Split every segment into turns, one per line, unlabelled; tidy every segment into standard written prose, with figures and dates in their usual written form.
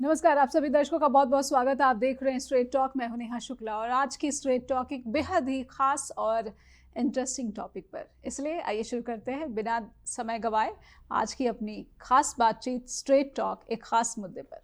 नमस्कार, आप सभी दर्शकों का बहुत बहुत स्वागत है। आप देख रहे हैं स्ट्रेट टॉक। मैं हूं नेहा शुक्ला और आज की स्ट्रेट टॉक एक बेहद ही खास और इंटरेस्टिंग टॉपिक पर, इसलिए आइए शुरू करते हैं बिना समय गवाए आज की अपनी खास बातचीत स्ट्रेट टॉक एक खास मुद्दे पर।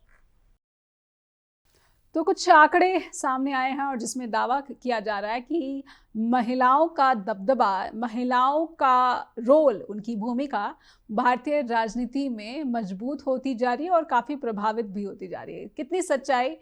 तो कुछ आंकड़े सामने आए हैं और जिसमें दावा किया जा रहा है कि महिलाओं का दबदबा, महिलाओं का रोल, उनकी भूमिका भारतीय राजनीति में मजबूत होती जा रही है और काफ़ी प्रभावित भी होती जा रही है। कितनी सच्चाई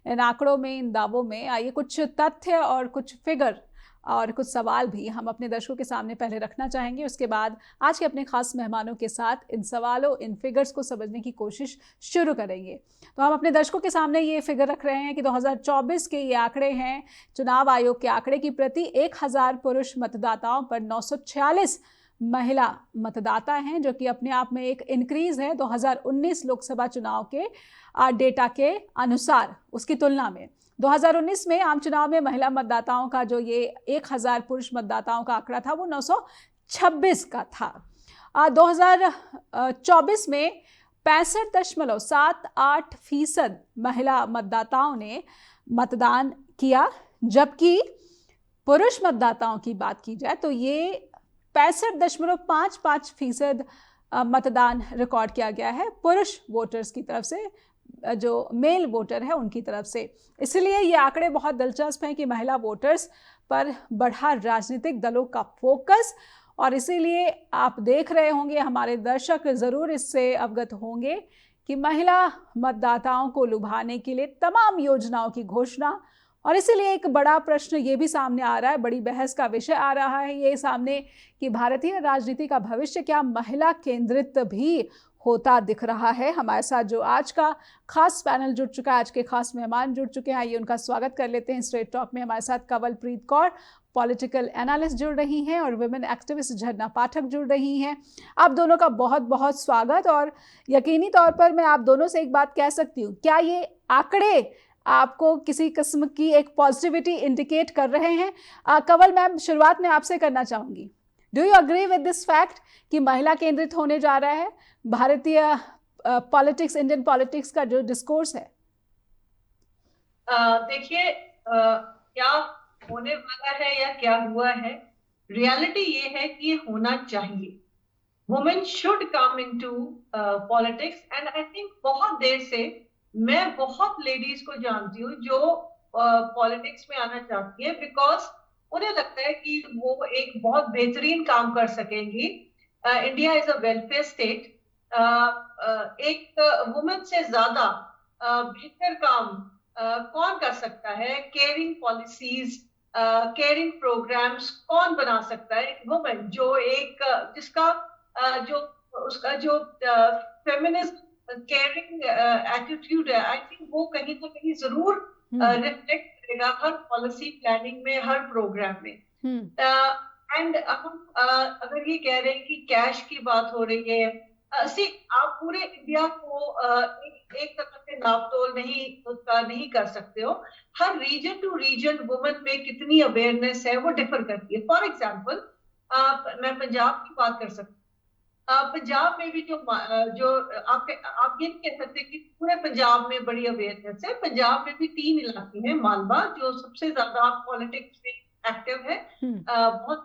इन आंकड़ों में, इन दावों में, आइए कुछ तथ्य और कुछ फिगर और कुछ सवाल भी हम अपने दर्शकों के सामने पहले रखना चाहेंगे। उसके बाद आज के अपने खास मेहमानों के साथ इन सवालों, इन फिगर्स को समझने की कोशिश शुरू करेंगे। तो हम अपने दर्शकों के सामने ये फिगर रख रहे हैं कि 2024 के ये आंकड़े हैं, चुनाव आयोग के आंकड़े, की प्रति 1000 पुरुष मतदाताओं पर 946 महिला मतदाता हैं, जो कि अपने आप में एक इंक्रीज है 2019 लोकसभा चुनाव के डेटा के अनुसार। उसकी तुलना में 2019 में आम चुनाव में महिला मतदाताओं का जो ये 1000 पुरुष मतदाताओं का आंकड़ा था वो 926 का था। 2024 में 65.78% महिला मतदाताओं ने मतदान किया, जबकि पुरुष मतदाताओं की बात की जाए तो ये 65.55% मतदान रिकॉर्ड किया गया है पुरुष वोटर्स की तरफ से, जो मेल वोटर है उनकी तरफ से। इसलिए ये आंकड़े बहुत दिलचस्प हैं कि महिला वोटर्स पर बढ़ा राजनीतिक दलों का फोकस, और इसीलिए आप देख रहे होंगे, हमारे दर्शक ज़रूर इससे अवगत होंगे कि महिला मतदाताओं को लुभाने के लिए तमाम योजनाओं की घोषणा। और इसीलिए एक बड़ा प्रश्न ये भी सामने आ रहा है, बड़ी बहस का विषय आ रहा है ये सामने, कि भारतीय राजनीति का भविष्य क्या महिला केंद्रित भी होता दिख रहा है। हमारे साथ जो आज का खास पैनल जुड़ चुका है, आज के खास मेहमान जुड़ चुके हैं, ये उनका स्वागत कर लेते हैं। स्ट्रेट टॉक में हमारे साथ कंवलप्रीत कौर, पॉलिटिकल एनालिस्ट, जुड़ रही हैं, और वुमेन एक्टिविस्ट झरना पाठक जुड़ रही हैं। आप दोनों का बहुत बहुत स्वागत। और यकीनी तौर पर मैं आप दोनों से एक बात कह सकती हूँ, क्या ये आंकड़े आपको किसी किस्म की एक पॉजिटिविटी इंडिकेट कर रहे हैं? कंवल मैम, शुरुआत में आपसे करना चाहूँगी। Do you agree with this fact कि महिला केंद्रित होने जा रहा है भारतीय पॉलिटिक्स, इंडियन पॉलिटिक्स का जो डिस्कोर्स है?
देखिए, क्या होने वाला है या क्या हुआ है, रियलिटी ये है कि ये होना चाहिए। Women should come into politics, and I think बहुत देर से मैं बहुत लेडीज को जानती हूँ जो पॉलिटिक्स में आना चाहती है, बिकॉज उन्हें लगता है कि वो एक बहुत बेहतरीन काम कर सकेंगी। India is a welfare state. एक वुमेन से ज्यादा बेहतर काम कौन कर सकता है? केयरिंग पॉलिसीज, केयरिंग प्रोग्राम्स कौन बना सकता है? एक वुमेन जो एक जिसका जो उसका जो फेमिनिस्ट केयरिंग एटीट्यूड है, आई थिंक वो कहीं ना कहीं जरूर रिफ्लेक्ट करेगा हर पॉलिसी प्लानिंग में, हर प्रोग्राम में। एंड हम अगर ये कह रहे हैं कि कैश की बात हो रही है, आप पूरे इंडिया को एक तरह से नापतोल नहीं कर सकते हो। हर रीजन टू रीजन वुमेन में कितनी अवेयरनेस है वो डिफर करती है। फॉर एग्जांपल, मैं पंजाब की बात कर सकती हूँ। पंजाब में भी जो आप ये नहीं कह सकते कि पूरे पंजाब में बड़ी अवेयरनेस है। पंजाब में भी 3 इलाके हैं, मालवा जो सबसे ज्यादा पॉलिटिक्स में एक्टिव है, बहुत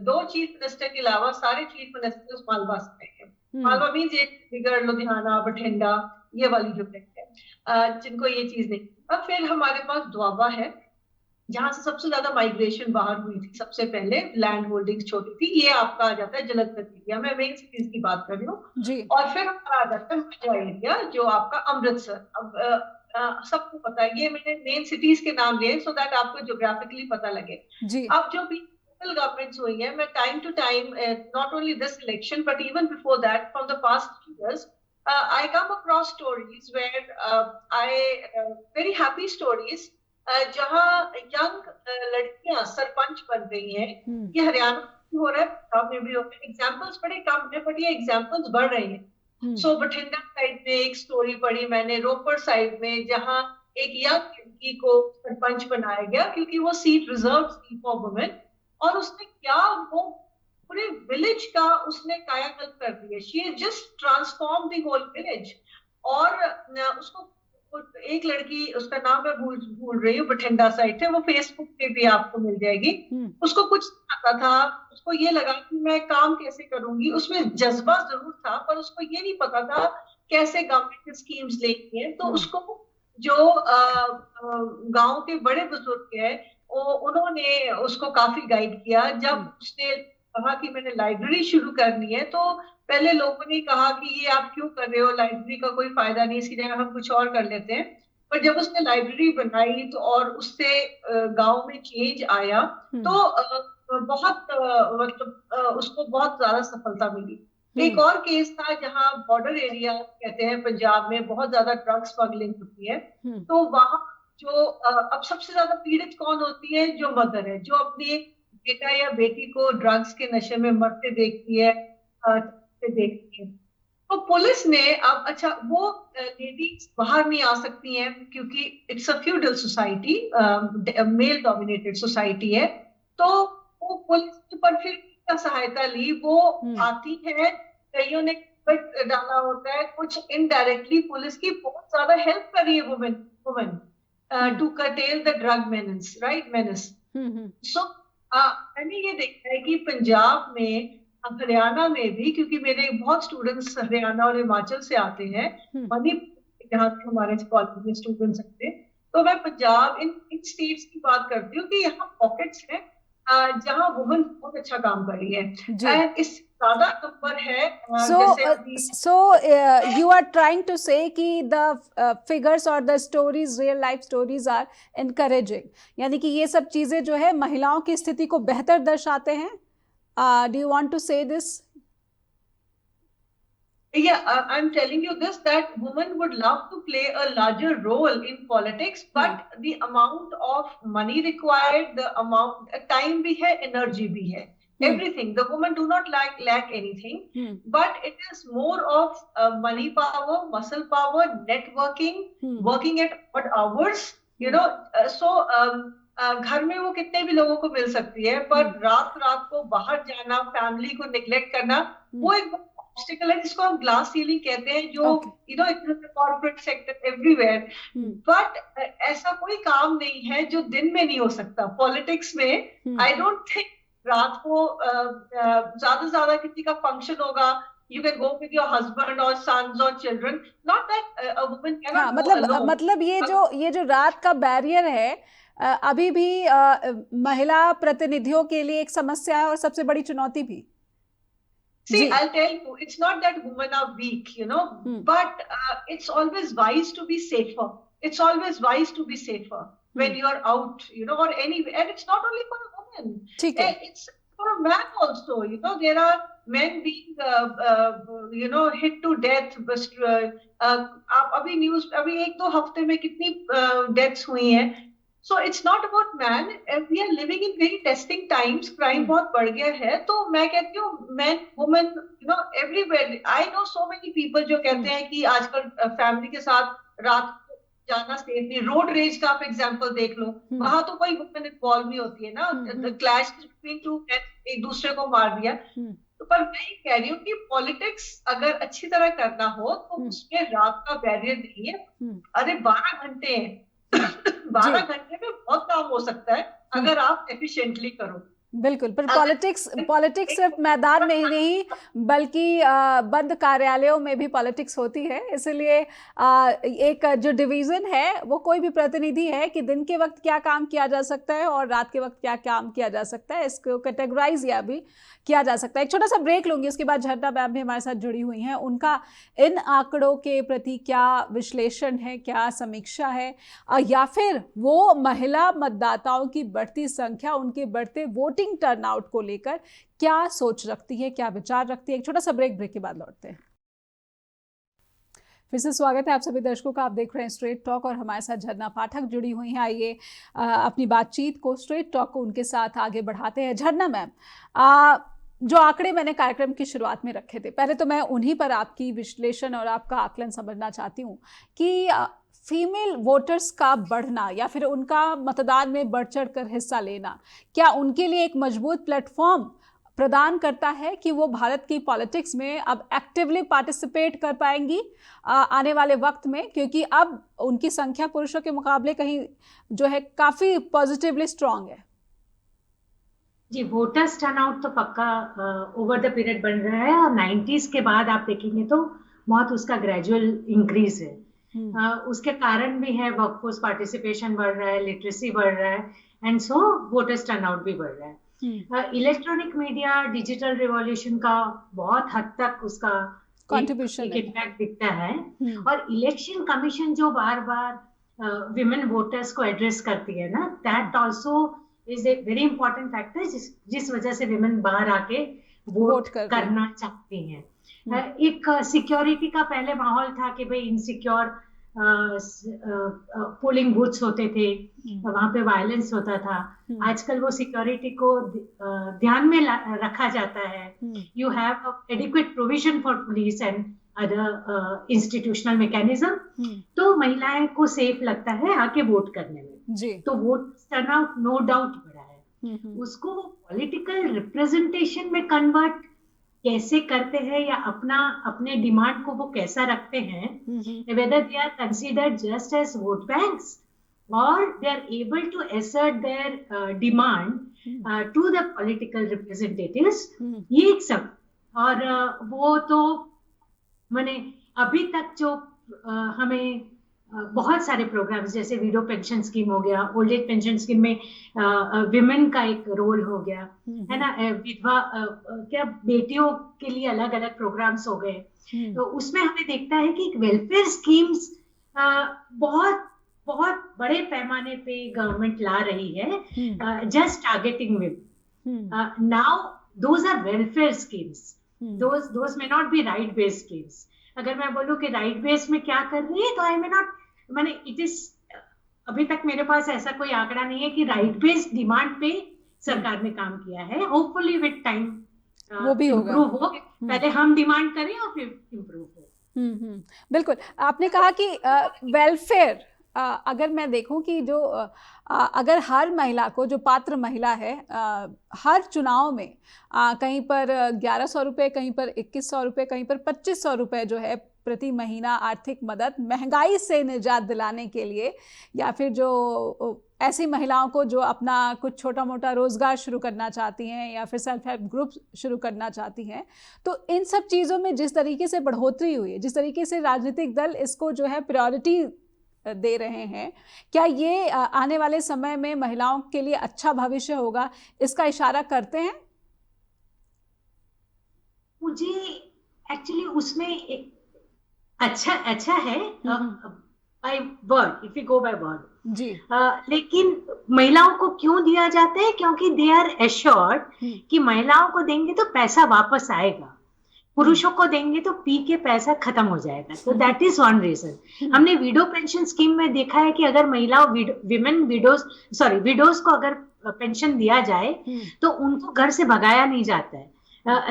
2 चीफ मिनिस्टर के अलावा सारे चीफ मिनिस्टर्स मालवा से हैं। मालवा मीन्स चंडीगढ़, लुधियाना, बठिंडा, ये वाली जो है जिनको ये चीज नहीं। अब फिर हमारे पास द्वाबा है, जहां से सबसे ज्यादा माइग्रेशन बाहर हुई थी। सबसे पहले लैंड होल्डिंग्स छोटी थी। ये आपका आ जाता है जलंधर एरिया, मैं मेन सिटीज की बात कर रही हूँ। और फिर आ जाता है मालवा एरिया, जो आपका अमृतसर। अब सबको पता है, ये मैंने मेन सिटीज के नाम लिए सो दैट आपको ज्योग्राफिकली पता लगे। अब जो भी लोकल गवर्नमेंट्स हुई है, मैं time to time, not only this election but even before that, from the past years, I come across stories where very happy stories, जहाँ यंग लड़कियां सरपंच बन रही हैं। ये हरियाणा में हो रहा है, पंजाब में भी हो रहा है। एग्जाम्पल्स बड़े कम है बट ये एग्जाम्पल्स बढ़ रहे हैं। सो बठिंडा साइड में एक स्टोरी पढ़ी मैंने, रोपड़ साइड में, जहाँ एक यंग लड़की को सरपंच बनाया गया क्योंकि वो सीट रिजर्व थी फॉर वुमेन, और उसने क्या, वो पूरे विलेज का उसने कायाकल्प कर दिया। She just transform the whole village. और उसको एक लड़की, उसका नाम मैं भूल रही हूँ, बठिंडा साइड है, वो फेसबुक पे भी आपको मिल जाएगी। उसको कुछ आता था, उसको ये लगा कि मैं काम कैसे करूंगी, उसमें जज्बा जरूर था पर उसको ये नहीं पता था कैसे गवर्नमेंट स्कीम्स लेती है। तो उसको जो गांव के बड़े बुजुर्ग हैं उन्होंने उसको काफी गाइड किया। जब उसने कहा कि मैंने लाइब्रेरी शुरू करनी है, तो पहले लोगों ने कहा कि ये आप क्यों कर रहे हो, लाइब्रेरी का कोई फायदा नहीं, इसकी जगह हम कुछ और कर लेते हैं। पर जब उसने लाइब्रेरी बनाई तो और उससे गांव में चेंज आया, तो बहुत मतलब उसको बहुत ज्यादा सफलता मिली। एक और केस था जहां बॉर्डर एरिया कहते हैं पंजाब में बहुत ज्यादा ड्रग स्मगलिंग होती है। तो वहां जो अब सबसे ज्यादा पीड़ित कौन होती है, जो मदर है, जो अपनी बेटा या बेटी को ड्रग्स के नशे में मरते देखती है, देखती है। तो पुलिस ने अब, अच्छा वो लेडीज बाहर नहीं आ सकती हैं क्योंकि it's a feudal society, mail dominated society है। तो वो पुलिस पर फिर क्या सहायता ली, वो आती है, कईयों ने डाला होता है, कुछ इनडायरेक्टली पुलिस की बहुत ज्यादा हेल्प कर रही है women to curtail the drug menace, right, menace. So मैंने ये देखा है कि पंजाब में, हरियाणा में भी, क्योंकि मेरे बहुत स्टूडेंट्स हरियाणा और हिमाचल से आते हैं, मणिपुर जहाँ हमारे कॉलेज में स्टूडेंट्स हैं, तो मैं पंजाब इन स्टेट्स की बात करती हूँ कि यहाँ पॉकेट्स हैं जहाँ वुमेन बहुत अच्छा काम कर रही है। एंड इस ज्यादा नंबर है।
So you are trying to say कि the figures or the stories, real life stories are encouraging, यानी कि ये सब चीजें जो है महिलाओं की स्थिति को बेहतर दर्शाते हैं। Do you want to say this?
Yeah, I'm telling you this, that women would love to play a larger role in politics, but the amount of money required, the amount time भी है, energy भी है, everything. The women do not lack anything, but it is more of money power, muscle power, networking, working at odd hours, you know. So घर में वो कितने भी लोगों को मिल सकती है, पर रात को बाहर जाना, फैमिली को निग्लेक्ट करना, वो एक ऑब्स्टिकल है जिसको हम ग्लास सीलिंग कहते हैं, जो you know corporate sector everywhere. But ऐसा कोई काम नहीं है जो दिन में नहीं हो सकता पॉलिटिक्स में। आई डोंट थिंक रात को ज्यादा से ज्यादा किसी का फंक्शन होगा, you can go with your husband or sons or children, not that a woman cannot go alone.
मतलब ये जो रात का बैरियर है अभी भी महिला प्रतिनिधियों के लिए एक समस्या है और सबसे बड़ी चुनौती भी।
See, I'll tell you, it's not that women are weak, you know, but it's always wise to be safer. It's always wise to be safer when you're out, you know, or anywhere. And it's not only for a woman. It's for a man also. You know, there are men being, you know, hit to death. अभी news, अभी 1-2 हफ्ते में कितनी deaths हुई हैं। So it's not about man. We are living in very testing times. Crime बहुत बढ़ गया है, तो मैं कहती हूँ men, women, you know, everywhere. I know so many people जो कहते हैं कि आजकल फैमिली के साथ रात को जाना सेफ नहीं। रोड रेज का आप एग्जांपल देख लो, वहां तो कोई वुमेन इन्वॉल्व नहीं होती है ना, क्लैश बिटवीन 2 men, एक दूसरे को मार दिया। तो पर मैं ये कह रही हूँ कि पॉलिटिक्स अगर अच्छी तरह करना हो तो उसमें रात का बैरियर नहीं है। अरे 12 घंटे हैं, 12 घंटे में बहुत काम हो सकता है अगर आप एफिशिएंटली करो।
बिल्कुल, पर पॉलिटिक्स सिर्फ मैदान में ही नहीं बल्कि बंद कार्यालयों में भी पॉलिटिक्स होती है। इसलिए एक जो डिवीज़न है वो कोई भी प्रतिनिधि है कि दिन के वक्त क्या काम किया जा सकता है और रात के वक्त क्या काम किया जा सकता है, इसको कैटेगराइज या भी किया जा सकता है। एक छोटा सा ब्रेक लूँगी, उसके बाद झरना मैम भी हमारे साथ जुड़ी हुई हैं। उनका इन आंकड़ों के प्रति क्या विश्लेषण है, क्या समीक्षा है, या फिर वो महिला मतदाताओं की बढ़ती संख्या, उनके बढ़ते वोटिंग टर्नआउट को लेकर क्या सोच रखती है, क्या विचार रखती है। एक छोटा सा ब्रेक के बाद लौटते हैं। फिर से स्वागत है आप सभी दर्शकों का। आप देख रहे हैं स्ट्रेट टॉक और हमारे साथ झरना पाठक जुड़ी हुई हैं। आइए अपनी बातचीत को, स्ट्रेट टॉक को उनके साथ आगे बढ़ाते हैं। झरना मैम, जो आंकड़े मैंने कार्यक्रम की शुरुआत में रखे थे, पहले तो मैं उन्हीं पर आपकी विश्लेषण और आपका आकलन समझना चाहती हूँ कि फीमेल वोटर्स का बढ़ना या फिर उनका मतदान में बढ़ चढ़ कर हिस्सा लेना, क्या उनके लिए एक मजबूत प्लेटफॉर्म प्रदान करता है कि वो भारत की पॉलिटिक्स में अब एक्टिवली पार्टिसिपेट कर पाएंगी आने वाले वक्त में, क्योंकि अब उनकी संख्या पुरुषों के मुकाबले कहीं जो है काफ़ी पॉजिटिवली स्ट्रांग है?
जी, वोटर्स टर्नआउट तो पक्का ओवर द पीरियड बन रहा है, और 90s के बाद आप देखेंगे तो बहुत उसका ग्रेजुअल इंक्रीज है। उसके कारण भी है, वर्कफोर्स पार्टिसिपेशन बढ़ रहा है, लिटरेसी बढ़ रहा है, एंड सो वोटर्स टर्नआउट भी बढ़ रहा है। इलेक्ट्रॉनिक मीडिया, डिजिटल रिवॉल्यूशन का बहुत हद तक उसका
कंट्रीब्यूशन
इम्पैक्ट दिखता है। और इलेक्शन कमीशन जो बार बार विमेन वोटर्स को एड्रेस करती है ना, that also is a very important factor, जिस वजह से विमेन बाहर आके वोट करना चाहती हैं। एक सिक्योरिटी का पहले माहौल था कि भाई इनसिक्योर पोलिंग बूथ्स होते थे, वहां पे वायलेंस होता था। आजकल वो सिक्योरिटी को ध्यान में रखा जाता है। You have adequate provision for police and other institutional mechanism, तो महिलाएं को सेफ लगता है आके वोट करने में
जी।
तो वोट टर्नआउट नो डाउट बढ़ा है। उसको वो पॉलिटिकल रिप्रेजेंटेशन में कन्वर्ट कैसे करते हैं, या अपने डिमांड को वो कैसा रखते हैं, whether they are considered just as vote banks or they are able to assert their demand to the political representatives, ये एक सब। और वो तो मैंने अभी तक जो हमें बहुत सारे प्रोग्राम्स जैसे विडो पेंशन स्कीम हो गया, ओल्ड एज पेंशन स्कीम में विमेन का एक रोल हो गया है ना, विधवा क्या बेटियों के लिए अलग अलग प्रोग्राम्स हो गए। तो उसमें हमें देखता है कि वेलफेयर स्कीम्स बहुत बहुत बड़े पैमाने पे गवर्नमेंट ला रही है, just targeting women. Now those are welfare schemes, those may not be right based schemes. अगर मैं बोलूं कि राइट बेस में क्या कर रही है, तो आई मे नॉट, मैंने इट इज अभी तक मेरे पास ऐसा कोई आंकड़ा नहीं है कि राइट बेस्ड डिमांड पे सरकार ने काम किया है। होपफुली विद टाइम
वो भी होगा,
इम्प्रूव हो। पहले हम डिमांड करें और फिर इम्प्रूव हो।
बिल्कुल। आपने कहा कि वेलफेयर, अगर मैं देखूं कि जो अगर हर महिला को, जो पात्र महिला है, हर चुनाव में कहीं पर 1100 रुपये, कहीं पर 2100 रुपये, कहीं पर 2500 रुपये जो है प्रति महीना आर्थिक मदद महंगाई से निजात दिलाने के लिए, या फिर जो ऐसी महिलाओं को जो अपना कुछ छोटा मोटा रोज़गार शुरू करना चाहती हैं या फिर सेल्फ हेल्प ग्रुप शुरू करना चाहती हैं, तो इन सब चीज़ों में जिस तरीके से बढ़ोतरी हुई है, जिस तरीके से राजनीतिक दल इसको जो है प्रायोरिटी दे रहे हैं, क्या ये आने वाले समय में महिलाओं के लिए अच्छा भविष्य होगा, इसका इशारा करते हैं?
मुझे एक्चुअली उसमें एक अच्छा है by word, if you go by word
जी।
लेकिन महिलाओं को क्यों दिया जाता है? क्योंकि दे आर एश्योर्ड कि महिलाओं को देंगे तो पैसा वापस आएगा, पुरुषों को देंगे तो पी के पैसा खत्म हो जाएगा। तो दैट इज वन रीजन। हमने विडो पेंशन स्कीम में देखा है कि अगर महिलाओं, विमेन विडोज को अगर पेंशन दिया जाए तो उनको घर से भगाया नहीं जाता है,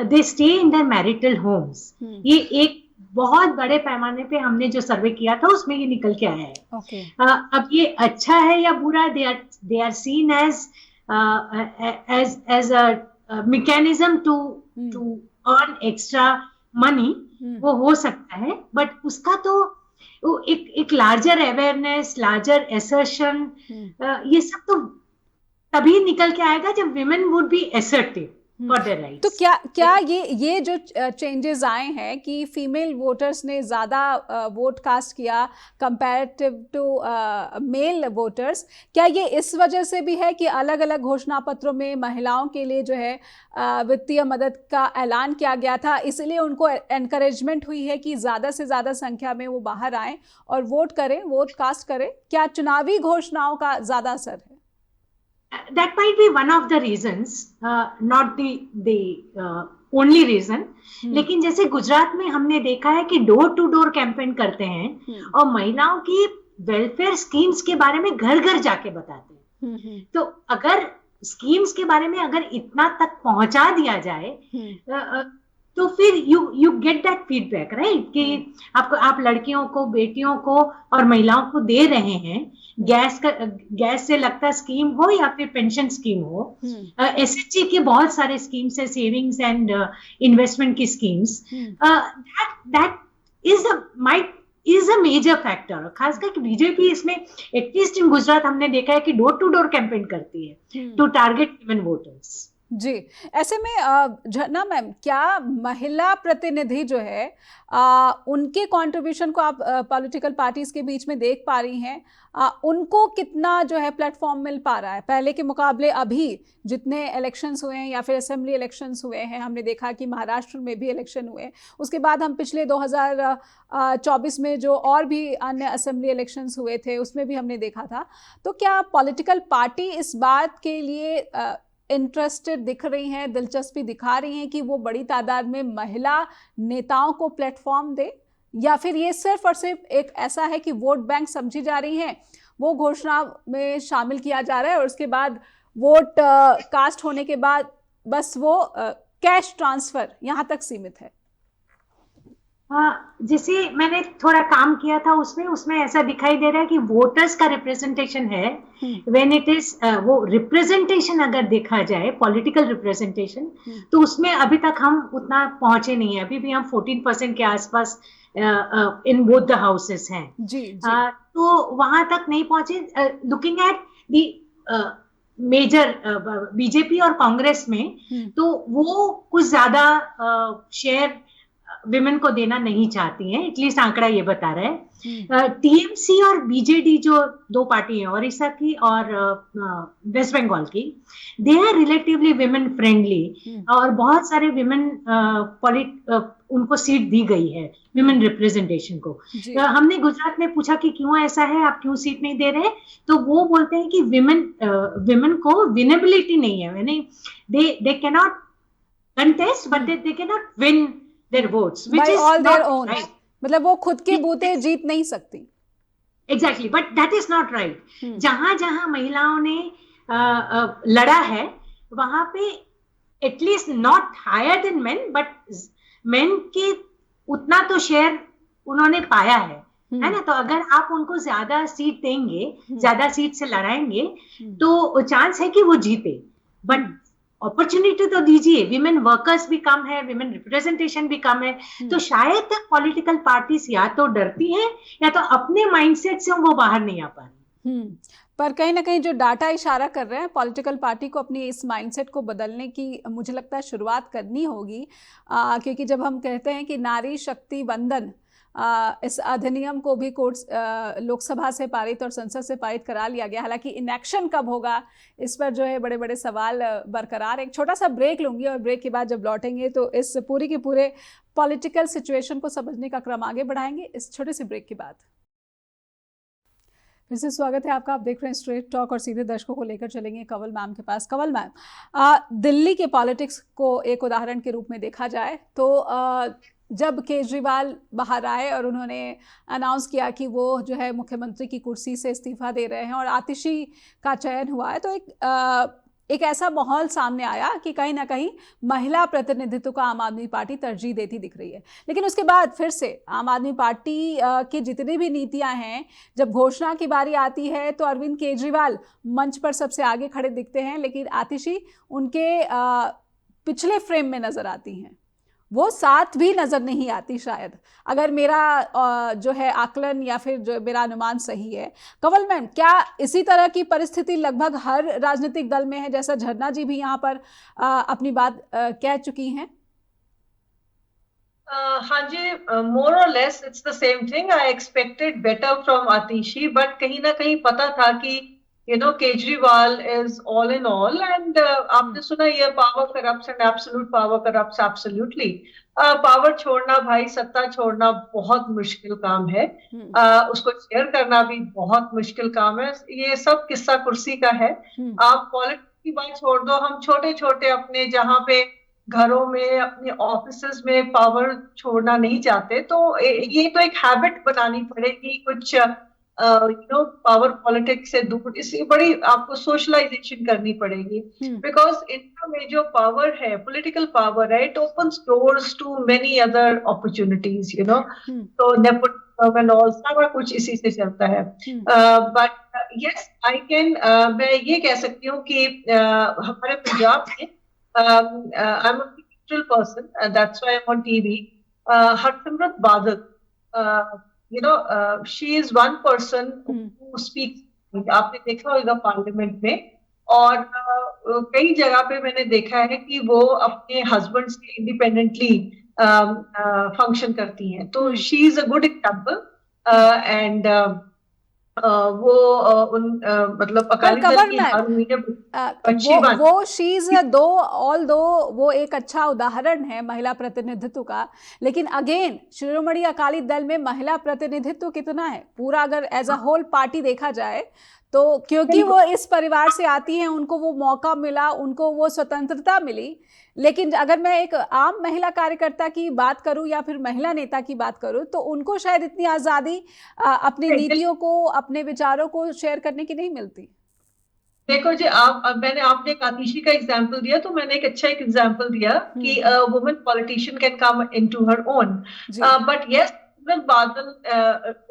they stay in their marital homes. ये एक बहुत बड़े पैमाने पे हमने जो सर्वे किया था उसमें ये निकल के आया है। अब ये अच्छा है या बुरा, they are seen as a mechanism to earn extra money, वो हो सकता है, बट उसका तो एक लार्जर अवेयरनेस, लार्जर असर्शन, ये सब तो तभी निकल के आएगा जब women would be assertive for their rights.
तो क्या ये जो चेंजेस आए हैं कि फीमेल वोटर्स ने ज़्यादा वोट कास्ट किया कंपैरेटिव टू मेल वोटर्स, क्या ये इस वजह से भी है कि अलग अलग घोषणा पत्रों में महिलाओं के लिए जो है वित्तीय मदद का ऐलान किया गया था, इसलिए उनको एनकरेजमेंट हुई है कि ज़्यादा से ज़्यादा संख्या में वो बाहर आएँ और वोट करें, वोट कास्ट करें? क्या चुनावी घोषणाओं का ज़्यादा असर है?
That might be one of the reasons, not the only reason. लेकिन जैसे गुजरात में हमने देखा है कि डोर टू डोर कैंपेन करते हैं और महिलाओं की वेलफेयर स्कीम्स के बारे में घर घर जाके बताते हैं। तो अगर स्कीम्स के बारे में अगर इतना तक पहुंचा दिया जाए, तो फिर you get that feedback, right, कि आप लड़कियों को, बेटियों को और महिलाओं को दे रहे हैं, गैस से लगता स्कीम हो या फिर पेंशन स्कीम हो, एसएचजी के बहुत सारे स्कीम्स है, सेविंग्स एंड इन्वेस्टमेंट की schemes, that is a major factor. खासकर बीजेपी इसमें, एटलीस्ट इन गुजरात हमने देखा है कि डोर टू डोर कैंपेन करती है टू टारगेट वुमेन वोटर्स।
जी, ऐसे में झरना मैम, क्या महिला प्रतिनिधि जो है उनके कंट्रीब्यूशन को आप पॉलिटिकल पार्टीज के बीच में देख पा रही हैं? उनको कितना जो है प्लेटफॉर्म मिल पा रहा है पहले के मुकाबले? अभी जितने इलेक्शंस हुए हैं या फिर असेंबली इलेक्शंस हुए हैं, हमने देखा कि महाराष्ट्र में भी इलेक्शन हुए, उसके बाद हम पिछले 2024 में जो और भी अन्य असेंबली इलेक्शंस हुए थे उसमें भी हमने देखा था। तो क्या पॉलिटिकल पार्टी इस बात के लिए इंटरेस्टेड दिख रही हैं, दिलचस्पी दिखा रही हैं कि वो बड़ी तादाद में महिला नेताओं को प्लेटफॉर्म दे, या फिर ये सिर्फ और सिर्फ एक ऐसा है कि वोट बैंक समझी जा रही हैं, वो घोषणा में शामिल किया जा रहा है और उसके बाद वोट कास्ट होने के बाद बस वो कैश ट्रांसफर यहाँ तक सीमित है?
जैसे मैंने थोड़ा काम किया था उसमें ऐसा दिखाई दे रहा है कि वोटर्स का रिप्रेजेंटेशन है, व्हेन इट इज वो रिप्रेजेंटेशन अगर देखा जाए, पॉलिटिकल रिप्रेजेंटेशन, तो उसमें अभी तक हम उतना पहुंचे नहीं है। अभी भी हम 14% के आसपास इन बोथ द हाउसेस हैं। तो वहां तक नहीं पहुंचे। Looking at the major BJP और कांग्रेस में, तो वो कुछ ज्यादा शेयर विमेन को देना नहीं चाहती हैं, एटलीस्ट आंकड़ा ये बता रहा है। टीएमसी और बीजेडी जो दो पार्टी हैं, ओडिशा की और वेस्ट बंगाल की, they are relatively women friendly और बहुत सारे विमेन उनको सीट दी गई है, विमेन रिप्रेजेंटेशन को। हमने गुजरात में पूछा कि क्यों ऐसा है, आप क्यों सीट नहीं दे रहे, तो वो बोलते हैं कि विमेन को विनेबिलिटी नहीं है, यानी they can not contest but they can not win their votes, which is
all their
not
own,
right.
मतलब वो खुद के बूते जीत नहीं सकती।
Exactly, but that is not right. जहां जहां महिलाओं ने लड़ा है, वहां पे at least not higher than men, but men के उतना तो शेयर उन्होंने पाया है ना। तो अगर आप उनको ज्यादा सीट देंगे, ज्यादा सीट से लड़ाएंगे, तो चांस है कि वो जीते। बट अपॉर्चुनिटी तो दीजिए, विमेन वर्कर्स भी कम है, विमेन रिप्रेजेंटेशन भी कम है, तो शायद पॉलिटिकल पार्टीज या तो डरती हैं या तो अपने माइंडसेट से वो बाहर नहीं आ पा रही।
पर कहीं ना कहीं जो डाटा इशारा कर रहे हैं, पॉलिटिकल पार्टी को अपनी इस माइंडसेट को बदलने की मुझे लगता है शुरुआत करनी होगी, क्योंकि जब हम कहते हैं कि नारी शक्ति वंदन, इस अधिनियम को भी कोर्ट लोकसभा से पारित और संसद से पारित करा लिया गया, हालांकि इनएक्शन कब होगा इस पर जो है बड़े बड़े सवाल बरकरार। एक छोटा सा ब्रेक लूंगी और ब्रेक के बाद जब लौटेंगे तो इस पूरी के पूरे पॉलिटिकल सिचुएशन को समझने का क्रम आगे बढ़ाएंगे इस छोटे से ब्रेक के बाद। फिर से स्वागत है आपका, आप देख रहे हैं स्ट्रेट टॉक और सीधे दर्शकों को लेकर चलेंगे कंवल मैम के पास। कंवल मैम, दिल्ली के पॉलिटिक्स को एक उदाहरण के रूप में देखा जाए तो जब केजरीवाल बाहर आए और उन्होंने अनाउंस किया कि वो जो है मुख्यमंत्री की कुर्सी से इस्तीफा दे रहे हैं और आतिशी का चयन हुआ है, तो एक ऐसा माहौल सामने आया कि कहीं ना कहीं महिला प्रतिनिधित्व को आम आदमी पार्टी तरजीह देती दिख रही है। लेकिन उसके बाद फिर से आम आदमी पार्टी की जितनी भी नीतियां हैं, जब घोषणा की बारी आती है तो अरविंद केजरीवाल मंच पर सबसे आगे खड़े दिखते हैं, लेकिन आतिशी उनके पिछले फ्रेम में नजर आती हैं, वो साथ भी नजर नहीं आती शायद, अगर मेरा जो है आकलन या फिर जो मेरा अनुमान सही है। कंवल मैम, क्या इसी तरह की परिस्थिति लगभग हर राजनीतिक दल में है, जैसा झरना जी भी यहाँ पर अपनी बात कह चुकी हैं?
हाँ जी, मोर और less it's the same thing. I expected better from Atishi, but कहीं ना कहीं पता था कि Kejriwal is all in all, and आपने सुना ये power corrupts and absolute power corrupts absolutely. Power छोड़ना भाई, सत्ता छोड़ना बहुत मुश्किल काम है, उसको शेयर करना भी बहुत मुश्किल काम है। ये सब किस्सा कुर्सी का है। आप पॉलिटिक्स की बात छोड़ दो, हम छोटे छोटे अपने जहाँ पे घरों में, अपने ऑफिसेज में पावर छोड़ना नहीं चाहते, तो ये तो एक हैबिट बनानी पड़ेगी, कुछ पावर पॉलिटिक्स से दूर, इसकी बड़ी आपको सोशलाइजेशन करनी पड़ेगी, बिकॉज इंडिया में जो पावर है, पॉलिटिकल पावर है, it opens doors to many other opportunities, तो नेपोटिज्म एंड ऑल सारा कुछ इसी से चलता है। बट यस, मैं ये कह सकती हूँ कि हमारे पंजाब में I am a person, and that's why I'm on TV. Harsimrat Badal, she is one person who speaks. आपने देखा होगा पार्लियामेंट में, और कई जगह पे मैंने देखा है कि वो अपने हस्बैंड से इंडिपेंडेंटली फंक्शन करती हैं, तो she is a good example. And मतलब अकाली दल की अच्छी बात,
वो शीज वो एक अच्छा उदाहरण है महिला प्रतिनिधित्व का, लेकिन अगेन शिरोमणि अकाली दल में महिला प्रतिनिधित्व कितना है पूरा, अगर एज अ होल पार्टी देखा जाए तो, क्योंकि वो इस परिवार से आती हैं, उनको वो मौका मिला, उनको वो स्वतंत्रता मिली। लेकिन अगर मैं एक आम महिला कार्यकर्ता की बात करूं या फिर महिला नेता की बात करूं, तो उनको शायद इतनी आजादी अपनी नीतियों को, अपने विचारों को शेयर करने की नहीं मिलती।
देखो जी, आपने एक आतिशी का एग्जाम्पल दिया, तो मैंने एक अच्छा एग्जाम्पल दिया कि women politician can come into her own, but yes, बादल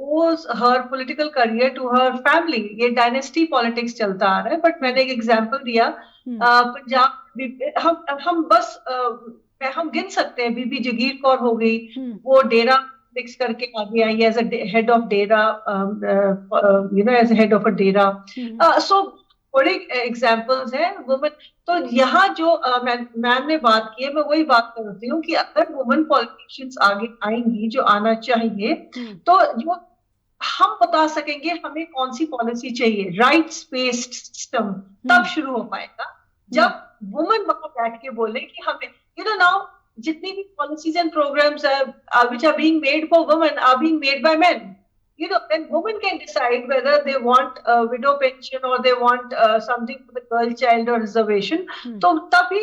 owes her political career to her family. ये डायनेस्टी पॉलिटिक्स चलता आ रहा है, बट मैंने एक एग्जांपल दिया पंजाब, हम बस हम गिन सकते हैं, बीबी जगीर कौर हो गई, वो डेरा फिक्स करके आगे आई एज अ हेड ऑफ डेरा, एज हेड ऑफ अ डेरा। सो बड़े एग्जाम्पल्स हैं वुमेन। तो यहाँ जो मैम ने बात की है, मैं वही बात करती हूँ कि अगर वुमेन पॉलिटिशियंस आगे आएंगी, जो आना चाहिए, तो जो हम बता सकेंगे हमें कौन सी पॉलिसी चाहिए, राइट्स बेस्ड सिस्टम तब शुरू हो पाएगा जब वुमेन वहां बैठ के बोले कि हमें नाउ जितनी भी policies and programmes which are being made for women are being made by men. Then women can decide whether they want a widow pension or they want something for the girl child or reservation. तो तभी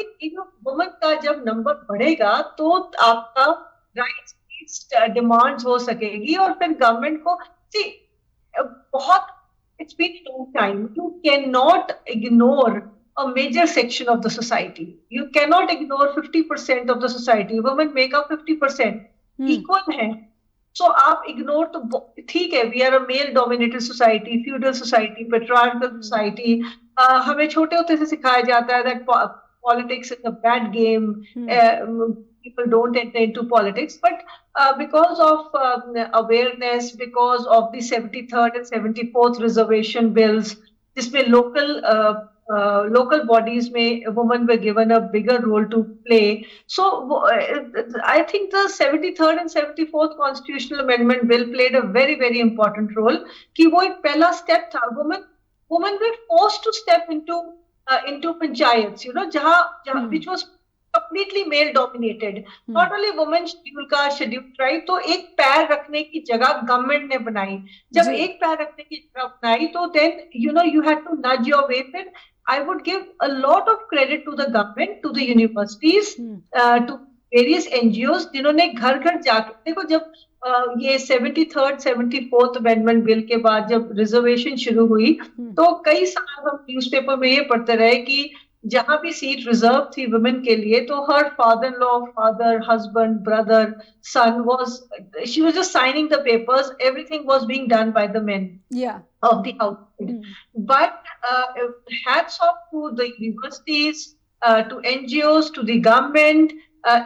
women का जब number बढ़ेगा तो आपका rights based demands हो सकेगी, और फिर गवर्नमेंट को बहुत, it's been a long time, you cannot ignore a major section of the society. You cannot ignore 50% of the society. Women make up 50%, equal है। So आप इग्नोर तो ठीक है, we are a male dominated society, feudal society, patriarchal society, हमें छोटे होते से सिखाया जाता है that politics is a bad game, people don't enter into politics, but because of awareness, because of the 73rd and 74th reservation bills, जिसमें local bodies में women were given a bigger role to play. So I think the 73rd and 74th constitutional amendment bill played a very, very important role. कि वो एक पहला step था, women were forced to step into panchayats, जहाँ which was completely male dominated. Not only women scheduled tribe, तो एक पैर रखने की जगह गवर्नमेंट ने बनाई। जब एक पैर रखने की जगह बनाई, तो then you had to nudge your way. फिर I would give a lot of credit to the government, to the universities, to various NGOs, जिन्होंने घर घर जाके, देखो जब ये 73rd 74th अमेंडमेंट बिल के बाद जब रिजर्वेशन शुरू हुई, तो कई साल हम न्यूज़पेपर में ये पढ़ते रहे कि जहां भी सीट रिजर्व थी वुमेन के लिए, तो हर father, husband, brother, son she was just signing the papers, everything was being done by the men of the household. But hats off to the universities, to NGOs, to the government,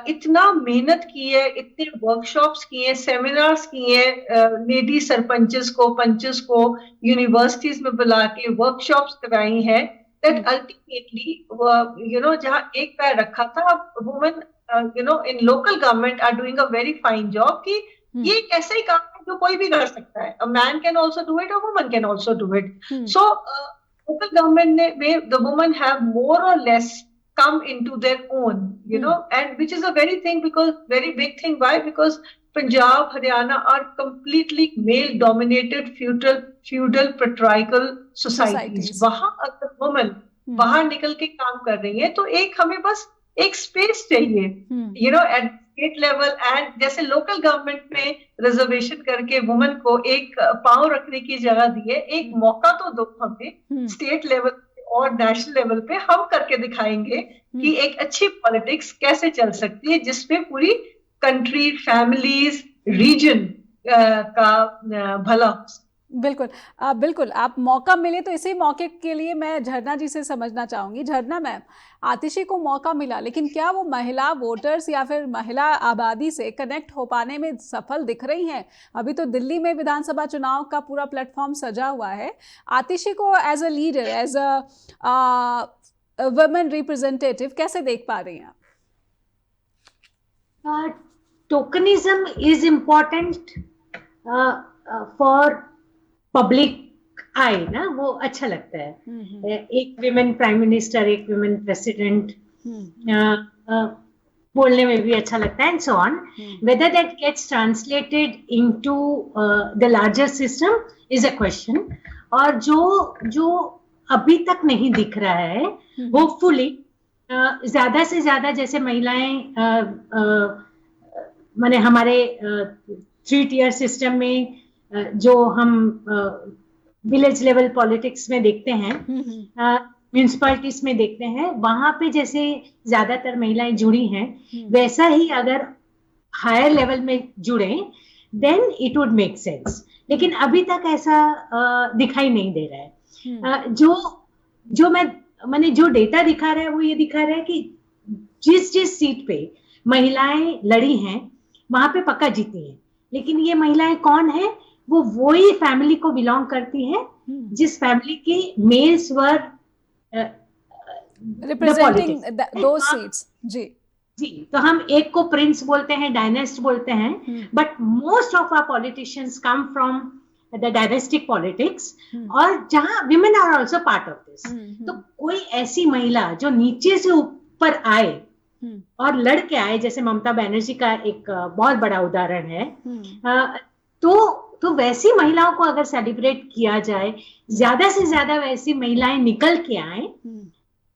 इतना मेहनत की है, इतने workshops किए, seminars किए, lady sarpanches को, punches को universities में बुला के वर्कशॉप्स कराई हैं, that ultimately जहाँ एक पैर रखा था, women in local government are doing a very fine job कि ये एक ऐसा ही काम है जो कोई भी कर सकता है, a man can also do it, a woman can also do it. So local government में the women have more or less come into their own, and which is a very big thing. Why? Because Punjab, Haryana are completely male dominated feudal patriarchal societies. वहां अगर women बाहर निकल के काम कर रही है, तो एक हमें बस एक स्पेस चाहिए, you know, at state level and जैसे लोकल गवर्नमेंट में रिजर्वेशन करके वुमेन को एक पांव रखने की जगह दी है, एक मौका तो दो हमें स्टेट लेवल और नेशनल लेवल पे हम करके दिखाएंगे कि एक अच्छी पॉलिटिक्स कैसे चल सकती है जिसमें पूरी कंट्री, फैमिलीज, रीजन का भला।
बिल्कुल बिल्कुल, आप मौका मिले तो इसी मौके के लिए मैं झरना जी से समझना चाहूँगी। झरना मैम, आतिशी को मौका मिला, लेकिन क्या वो महिला वोटर्स या फिर महिला आबादी से कनेक्ट हो पाने में सफल दिख रही हैं? अभी तो दिल्ली में विधानसभा चुनाव का पूरा प्लेटफॉर्म सजा हुआ है। आतिशी को as a leader, as a women representative कैसे देख पा रही हैं?
Tokenism is important for public eye ना, वो अच्छा लगता है। एक विमेन प्राइम मिनिस्टर, एक विमेन प्रेसिडेंट, बोलने में भी अच्छा लगता है, and so on. Whether that gets translated into the larger system is a question. और जो अभी तक नहीं दिख रहा है, होपफुली ज्यादा से ज्यादा जैसे महिलाएं माने हमारे 3-tier सिस्टम में जो हम विलेज लेवल पॉलिटिक्स में देखते हैं, म्यूनिसिपैलिटीज में देखते हैं, वहां पे जैसे ज्यादातर महिलाएं जुड़ी हैं, वैसा ही अगर हायर लेवल में जुड़े then it would make sense. लेकिन अभी तक ऐसा दिखाई नहीं दे रहा है। जो डेटा दिखा रहा है वो ये दिखा रहा है कि जिस सीट पे महिलाएं लड़ी हैं वहां पे पक्का जीती हैं। लेकिन ये महिलाएं कौन है? वो ही फैमिली को बिलोंग करती है जिस फैमिली की मेल्स वर
रिप्रेजेंटिंग दोस सीट्स। जी
जी, तो हम एक को प्रिंस बोलते हैं, डायनेस्ट बोलते हैं, but most of our politicians come from the dynastic politics, और जहां women are also part of this. तो कोई ऐसी महिला जो नीचे से ऊपर आए और लड़के आए, जैसे ममता बनर्जी का एक बहुत बड़ा उदाहरण है, तो वैसी महिलाओं को अगर सेलिब्रेट किया जाए, ज्यादा से ज्यादा वैसी महिलाएं निकल के आए,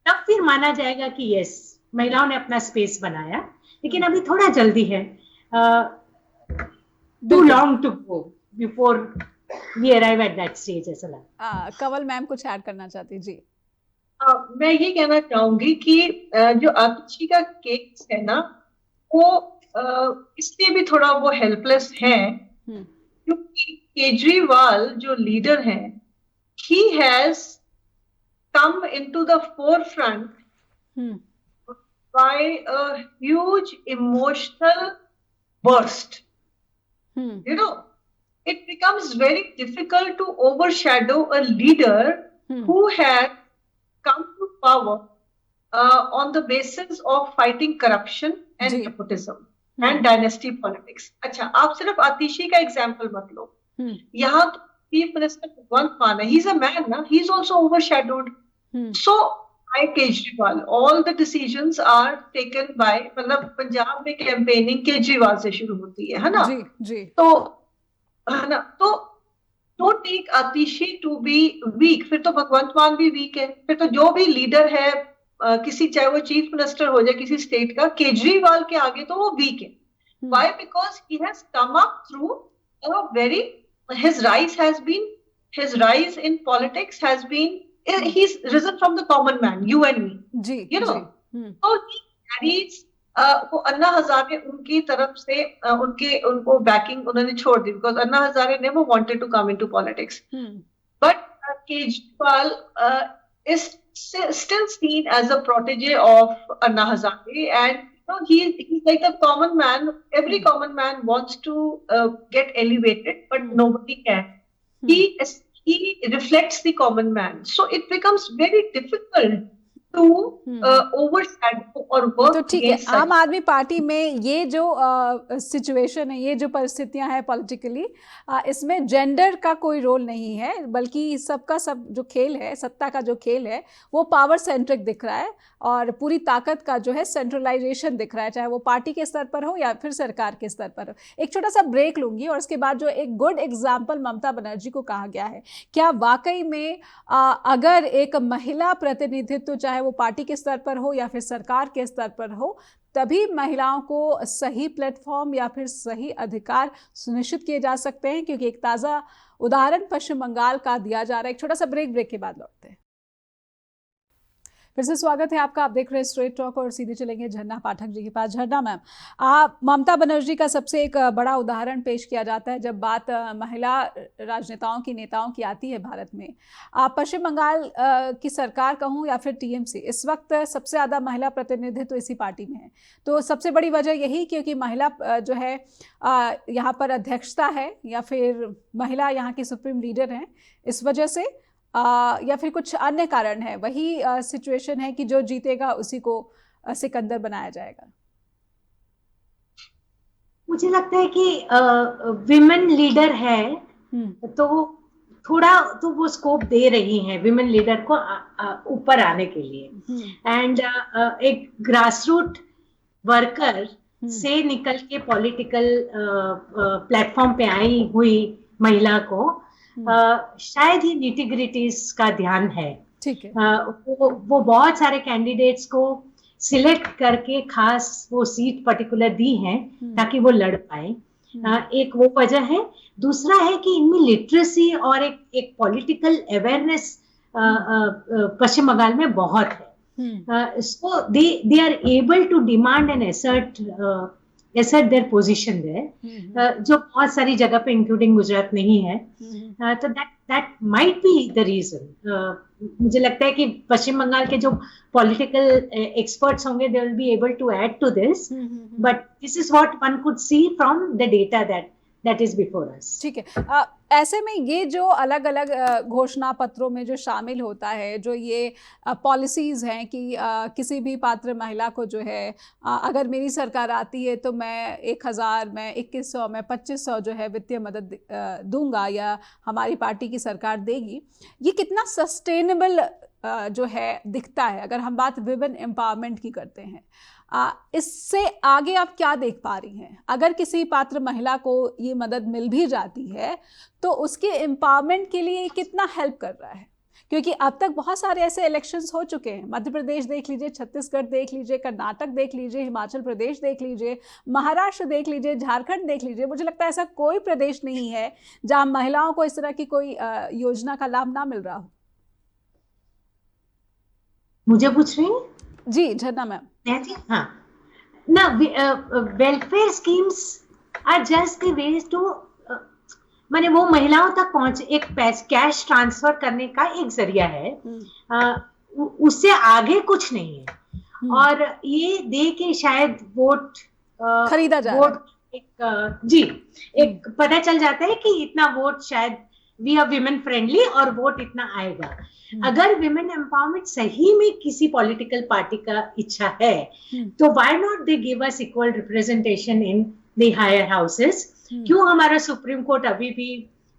तब फिर माना जाएगा कि यस, महिलाओं ने अपना स्पेस बनाया। लेकिन अभी थोड़ा जल्दी है, too long to go before we arrive at that stage, ऐसा लगता।
कंवल मैम कुछ ऐड करना चाहती? जी,
मैं ये कहना चाहूंगी कि जो आतिशी का केस है ना, वो इसलिए भी थोड़ा वो हेल्पलेस है क्योंकि केजरीवाल जो लीडर है, he has come into the forefront by a huge emotional burst. You know, it becomes very difficult to overshadow a leader who has come to power on the basis of fighting corruption and nepotism and dynasty politics. अच्छा, आप सिर्फ आतिशी का example मत लो। यहाँ तो chief minister भगवंत मान है, he is a man ना, he is also overshadowed. So by Kejriwal, all the decisions are taken by, मतलब पंजाब में कैंपेनिंग केजरीवाल से शुरू होती है ना?
जी जी।
तो है ना, तो don't take Atishi to be weak. फिर तो भगवंत मान भी वीक है। फिर तो जो भी लीडर है किसी, चाहे वो चीफ मिनिस्टर हो जाए किसी स्टेट का, केजरीवाल के आगे तो वो वीक है। Why? Because he has come up through a very, his rise in politics has been, he's risen from the common man, you and me.
Ji,
you know. So he carries, वो अन्ना हजारे उनकी तरफ से उनको banking उन्होंने छोड़ दी, because Anna Hazare never wanted to come into politics. But Kejriwal is still seen as a protege of Anna Hazare, and he's like a common man. Every common man wants to get elevated, but nobody can. He reflects the common man, so it becomes very difficult to overshadow or work.
तो ठीक है, आम आदमी party में ये जो situation है, ये जो परिस्थितियां हैं पॉलिटिकली, इसमें जेंडर का कोई रोल नहीं है, बल्कि सबका सब जो खेल है, सत्ता का जो खेल है, वो पावर सेंट्रिक दिख रहा है और पूरी ताकत का जो है सेंट्रलाइजेशन दिख रहा है, चाहे वो पार्टी के स्तर पर हो या फिर सरकार के स्तर पर हो। एक छोटा सा ब्रेक लूंगी और उसके बाद जो एक गुड एग्जाम्पल ममता बनर्जी को कहा गया है, क्या वाकई में अगर एक महिला प्रतिनिधित्व, चाहे वो पार्टी के स्तर पर हो या फिर सरकार के स्तर पर हो, तभी महिलाओं को सही प्लेटफॉर्म या फिर सही अधिकार सुनिश्चित किए जा सकते हैं। क्योंकि एक ताज़ा उदाहरण पश्चिम बंगाल का दिया जा रहा है। एक छोटा सा ब्रेक के बाद लौटते हैं। फिर से स्वागत है आपका। आप देख रहे हैं स्ट्रेट टॉक और सीधे चलेंगे झरना पाठक जी के पास। झरना मैम, ममता बनर्जी का सबसे एक बड़ा उदाहरण पेश किया जाता है जब बात महिला राजनेताओं की, नेताओं की आती है भारत में। पश्चिम बंगाल की सरकार कहूँ या फिर टीएमसी, इस वक्त सबसे ज़्यादा महिला प्रतिनिधित्व तो इसी पार्टी में है। तो सबसे बड़ी वजह यही क्योंकि महिला जो है यहाँ पर अध्यक्षता है या फिर महिला यहाँ की सुप्रीम लीडर हैं, इस वजह से या फिर कुछ अन्य कारण है। वही सिचुएशन है कि जो जीतेगा उसी को सिकंदर बनाया जाएगा।
मुझे लगता है कि विमेन लीडर है तो थोड़ा तो वो स्कोप दे रही हैं विमेन लीडर को ऊपर आने के लिए। एंड एक ग्रासरूट वर्कर से निकल के पॉलिटिकल प्लेटफॉर्म पे आई हुई महिला को शायद ही निटिग्रिटीज का ध्यान है।
ठीक है।
वो बहुत सारे कैंडिडेट्स को सिलेक्ट करके खास वो सीट पर्टिकुलर दी है ताकि वो लड़ पाए। एक वो वजह है। दूसरा है कि इनमें लिटरेसी और एक पॉलिटिकल अवेयरनेस पश्चिम बंगाल में बहुत है। So they are able to demand and assert their position there, जो बहुत सारी जगह पे इंक्लूडिंग गुजरात नहीं है। तो that might be the reason। मुझे लगता है कि पश्चिम बंगाल के जो पॉलिटिकल एक्सपर्ट्स होंगे they will be able to add to this, but this is what one could see from the data that is before us।
ठीक है। ऐसे में ये जो अलग अलग घोषणा पत्रों में जो शामिल होता है, जो ये पॉलिसीज़ हैं कि किसी भी पात्र महिला को जो है अगर मेरी सरकार आती है तो मैं 1000, मैं 2100, मैं 2500 जो है वित्तीय मदद दूंगा या हमारी पार्टी की सरकार देगी, ये कितना सस्टेनेबल जो है दिखता है अगर हम बात विमेन एम्पावरमेंट की करते हैं। इससे आगे आप क्या देख पा रही हैं? अगर किसी पात्र महिला को ये मदद मिल भी जाती है तो उसके एम्पावरमेंट के लिए कितना हेल्प कर रहा है? क्योंकि अब तक बहुत सारे ऐसे इलेक्शंस हो चुके हैं। मध्य प्रदेश देख लीजिए, छत्तीसगढ़ देख लीजिए, कर्नाटक देख लीजिए, हिमाचल प्रदेश देख लीजिए, महाराष्ट्र देख लीजिए, झारखंड देख लीजिए। मुझे लगता है ऐसा कोई प्रदेश नहीं है जहां महिलाओं को इस तरह की कोई योजना का लाभ ना मिल रहा हो।
मुझे पूछ रही हैं?
जी झरना मैम।
हाँ ना, welfare schemes are just the ways to, माने वो महिलाओं तक पहुंच, एक कैश ट्रांसफर करने का एक जरिया है। उससे आगे कुछ नहीं है। और ये दे के शायद वोट
खरीदा जाए,
वोट एक पता चल जाता है कि इतना वोट शायद वी आर विमेन फ्रेंडली और वोट इतना आएगा। अगर विमेन एम्पावरमेंट सही में किसी पॉलिटिकल पार्टी का इच्छा है तो why not they give us equal representation in the higher houses. क्यों हमारा सुप्रीम कोर्ट अभी भी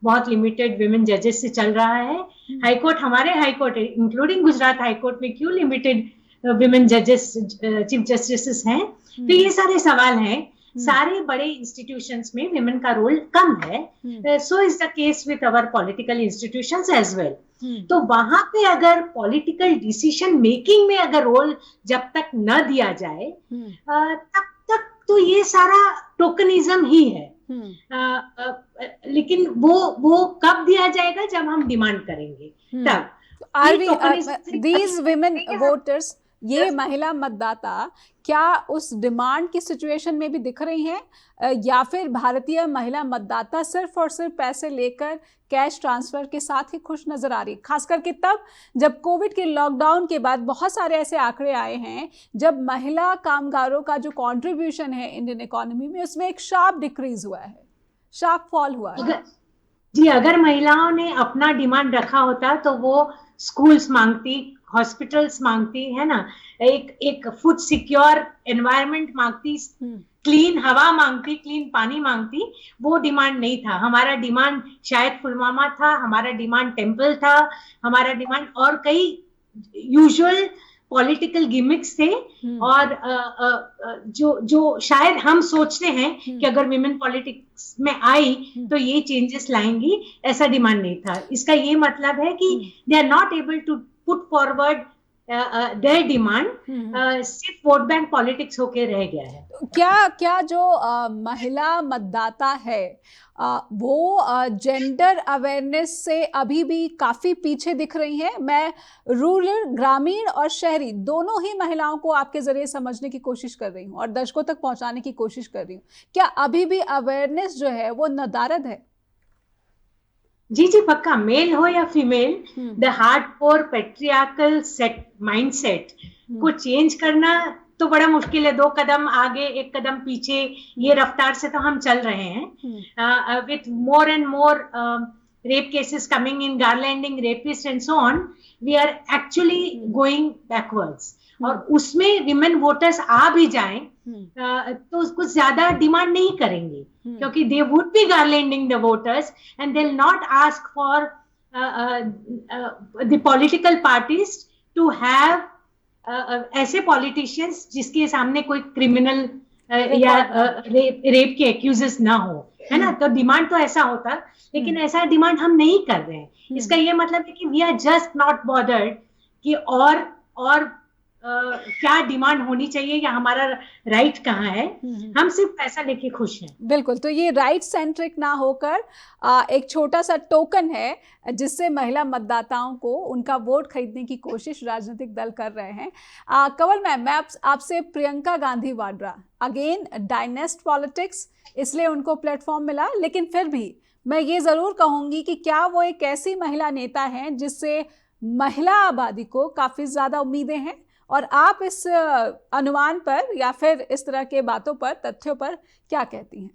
बहुत लिमिटेड विमेन जजेस से चल रहा है? हाई कोर्ट, हमारे high court including Gujarat high court में क्यों लिमिटेड विमेन जजेस, चीफ जस्टिस हैं? तो ये सारे सवाल हैं। सारे बड़े इंस्टीट्यूशंस में विमेन का रोल कम है। So is the case with our political institutions as well. तो वहां पे अगर पॉलिटिकल डिसीजन मेकिंग में अगर रोल जब तक न दिया जाए तब तक तो ये सारा टोकनिज्म ही है। लेकिन वो कब दिया जाएगा? जब हम डिमांड करेंगे तब।
these women voters, ये महिला मतदाता क्या उस डिमांड की सिचुएशन में भी दिख रही हैं या फिर भारतीय महिला मतदाता सिर्फ और सिर्फ पैसे लेकर कैश ट्रांसफर के साथ ही खुश नजर आ रही? खास करके तब जब कोविड के लॉकडाउन के बाद बहुत सारे ऐसे आंकड़े आए हैं जब महिला कामगारों का जो कंट्रीब्यूशन है इंडियन इकोनॉमी में, उसमें एक शार्प डिक्रीज हुआ है, शार्प फॉल हुआ है।
जी, अगर महिलाओं ने अपना डिमांड रखा होता तो वो स्कूल्स मांगती, हॉस्पिटल्स मांगती, है ना, एक फूड सिक्योर एनवायरनमेंट मांगती, क्लीन हवा मांगती, क्लीन पानी मांगती। वो डिमांड नहीं था। हमारा डिमांड शायद पुलवामा था, हमारा डिमांड टेम्पल था, हमारा डिमांड और कई यूजुअल पॉलिटिकल गिमिक्स थे। और जो शायद हम सोचते हैं कि अगर विमेन पॉलिटिक्स में आई तो ये चेंजेस लाएंगी, ऐसा डिमांड नहीं था। इसका ये मतलब है कि they are not able to put forward their demand सिर्फ वोट बैंक पॉलिटिक्स होके रह गया है।
क्या जो महिला मतदाता है वो जेंडर अवेयरनेस से अभी भी काफी पीछे दिख रही हैं? मैं रूरल, ग्रामीण और शहरी दोनों ही महिलाओं को आपके जरिए समझने की कोशिश कर रही हूँ और दर्शकों तक पहुंचाने की कोशिश कर रही हूँ। क्या अभी भी अवेयरनेस जो है वो नदारद है?
जी जी पक्का, मेल हो या female, the hardcore patriarchal set mindset को चेंज करना तो बड़ा मुश्किल है। 2 कदम आगे 1 कदम पीछे, ये रफ्तार से तो हम चल रहे हैं। With more and more rape cases coming in, garlanding rapist and so on, we are actually going backwards. और उसमें विमेन वोटर्स आ भी जाएं तो कुछ ज्यादा डिमांड नहीं करेंगे, क्योंकि they would be garlanding the voters and they will not ask for the political parties to have ऐसे पॉलिटिशियंस जिसके सामने कोई क्रिमिनल या रेप के एक्यूजेस ना हो, है ना। तो डिमांड तो ऐसा होता, लेकिन ऐसा डिमांड हम नहीं कर रहे हैं। इसका ये मतलब है कि we are just not bothered कि और क्या डिमांड होनी चाहिए या हमारा राइट कहाँ है। हम सिर्फ पैसा लेके खुश हैं।
बिल्कुल, तो ये राइट सेंट्रिक ना होकर एक छोटा सा टोकन है जिससे महिला मतदाताओं को उनका वोट खरीदने की कोशिश राजनीतिक दल कर रहे हैं। कंवल मैम, मैं आपसे प्रियंका गांधी वाड्रा, अगेन डायनेस्ट पॉलिटिक्स, इसलिए उनको प्लेटफॉर्म मिला, लेकिन फिर भी मैं ये ज़रूर कहूँगी कि क्या वो एक ऐसी महिला नेता हैं जिससे महिला आबादी को काफ़ी ज़्यादा उम्मीदें हैं? और आप इस अनुमान पर या फिर इस तरह के बातों पर, तथ्यों पर क्या कहती हैं?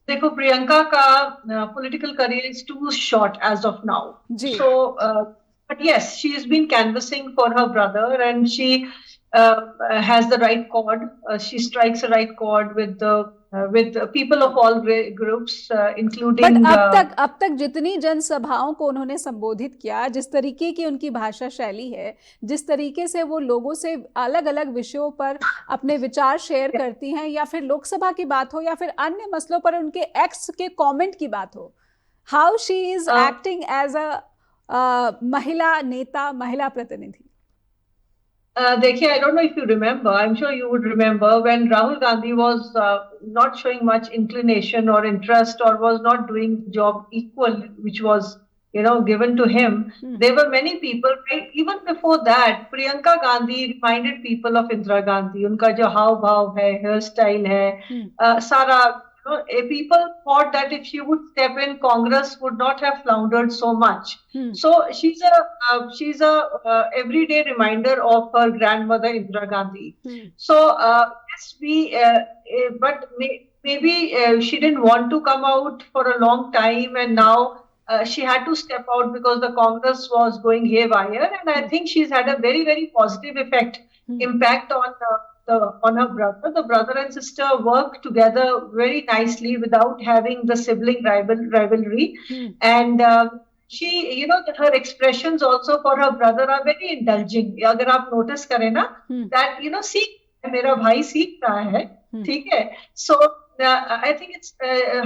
देखो, प्रियंका का political career is too short as of now, so but yes, she has been canvassing for her brother and she has the right chord. She strikes the right chord with people of all groups, including.
But अब तक जितनी जनसभाओं को उन्होंने संबोधित किया, जिस तरीके की उनकी भाषा शैली है, जिस तरीके से वो लोगों से अलग अलग विषयों पर अपने विचार शेयर करती हैं, या फिर लोकसभा की बात हो या फिर अन्य मसलों पर उनके एक्स के कमेंट की बात हो, how she is acting as a महिला नेता, महिला प्रतिनिधि?
देखिए, I don't know if you remember, I'm sure you would remember, when Rahul Gandhi was not showing much inclination or interest or was not doing job equal, which was, given to him. There were many people, right? Even before that, Priyanka Gandhi reminded people of Indira Gandhi. उनका जो हाव भाव है, hair style है, सारा, people thought that if she would step in, Congress would not have floundered so much. So she's a everyday reminder of her grandmother Indira Gandhi. So yes, but maybe she didn't want to come out for a long time, and now she had to step out because the Congress was going haywire, and I think she's had a very, very positive impact on her brother. The brother and sister work together very nicely without having the sibling rivalry. And she, her expressions also for her brother are very indulging. अगर आप notice करें ना, that, सीख मेरा भाई सीख रहा है, ठीक है. So I think it's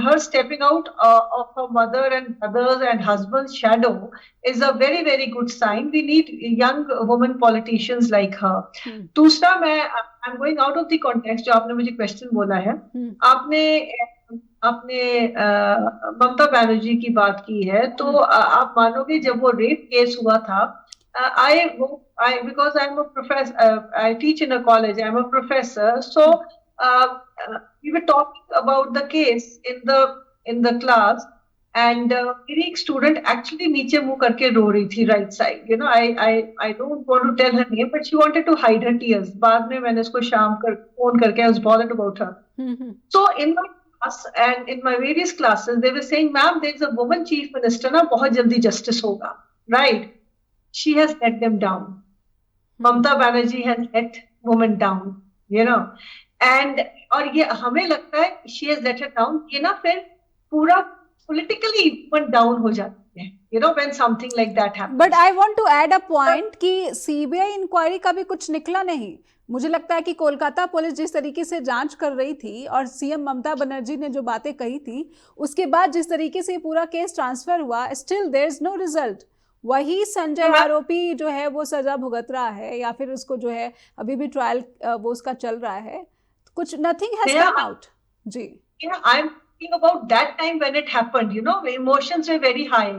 her stepping out of her mother and brothers and husband's shadow is a very, very good sign. We need young women politicians like her. दूसरा, I'm going out of the context जो आपने मुझे question बोला है. आपने ममता बनर्जी की बात की है, तो आप मानोगे जब वो रेप केस हुआ था, because I'm a professor, I teach in a college, I'm a professor, so we were talking about the case in the class, and मेरी एक स्टूडेंट एक्चुअली नीचे मुंह करके रो रही थी, right side. I don't want to tell her name, but she wanted to hide her tears. बाद में मैंने उसको शाम फोन करके I was bothered about her. So in my class and in my various classes, they were saying, ma'am, there is a woman chief minister, ना बहुत जल्दी justice होगा, right? She has let them down. Mamata Banerjee has let women down, and और ये हमें लगता है she has let her down, ये ना फिर पूरा politically went down हो जाती है, when something like that happens.
But I want to add a point कि CBI इंक्वायरी का भी कुछ निकला नहीं. मुझे लगता है कि कोलकाता पुलिस जिस तरीके से जांच कर रही थी और सीएम ममता बनर्जी ने जो बातें कही थी, उसके बाद जिस तरीके से पूरा केस ट्रांसफर हुआ, still there is no result. वही संजय
तो मैं-
आरोपी जो है वो सजा भुगत रहा है, या फिर उसको जो है अभी भी ट्रायल वो उसका चल रहा है, कुछ nothing has
Yeah.
Come out. जी
I'm thinking about that time when it happened, you know, emotions were very high.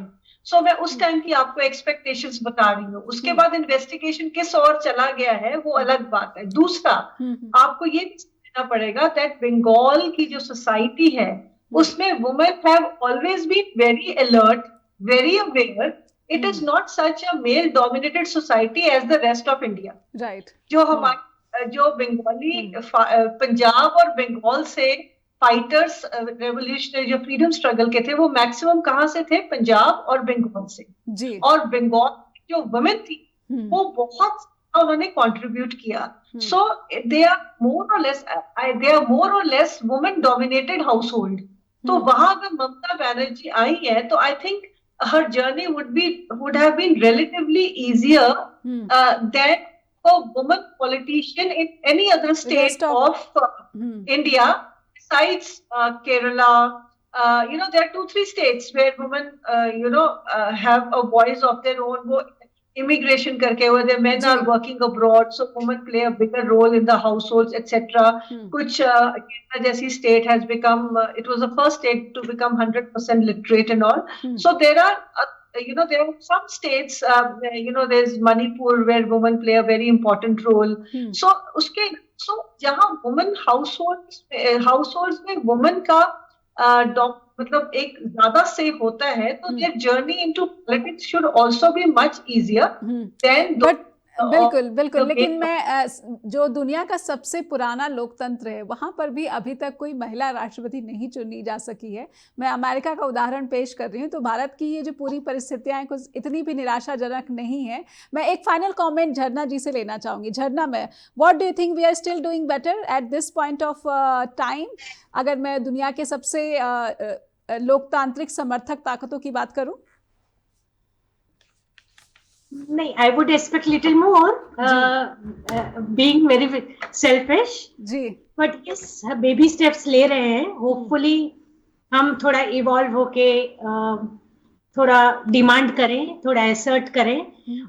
So मैं उस टाइम की आपको एक्सपेक्टेशंस बता रही हूँ। उसके बाद इन्वेस्टिगेशन किस ओर चला गया है वो अलग बात है। दूसरा, आपको ये भी समझना पड़ेगा दैट बंगाल की जो सोसाइटी है उसमें women have always been very alert, very aware. It is not such a male dominated society as the rest of India.
Right.
जो हमारे जो बंगाली पंजाब और बंगाल से फाइटर्स रेवोल्यूशनरी जो फ्रीडम स्ट्रगल के थे वो मैक्सिमम कहाँ से थे? पंजाब और बंगाल से
जी।
और बंगाल जो वुमेन थी वो बहुत उन्होंने कंट्रीब्यूट किया. सो दे आर मोर और less women dominated house hold. तो वहां अगर ममता बनर्जी आई है तो I think her journey would have been relatively easier than a woman politician in any other state of India besides Kerala. You know, there are 2-3 states where women have a voice of their own. वो immigration करके, where the men are working abroad, so women play a bigger role in the households, etc. कुछ Kerala जैसी state has become, it was the first state to become 100% literate and all. So there are there are some states, there's Manipur where women play a very important role. So जहाँ women households में women का मतलब एक ज्यादा से होता है तो their journey into politics should also be much easier than
बिल्कुल बिल्कुल। लेकिन मैं जो दुनिया का सबसे पुराना लोकतंत्र है वहाँ पर भी अभी तक कोई महिला राष्ट्रपति नहीं चुनी जा सकी है। मैं अमेरिका का उदाहरण पेश कर रही हूँ। तो भारत की ये जो पूरी परिस्थितियाँ हैं कुछ इतनी भी निराशाजनक नहीं है। मैं एक फाइनल कमेंट झरना जी से लेना चाहूँगी। झरना में what do you think we are still doing better at this point of time? अगर मैं दुनिया के सबसे लोकतांत्रिक समर्थक ताकतों की बात करूँ?
नहीं, I would expect little more, being very selfish.
Ji.
But yes, baby steps ले रहे हैं. Hopefully हम थोड़ा evolve होके थोड़ा डिमांड करें, थोड़ा assert करें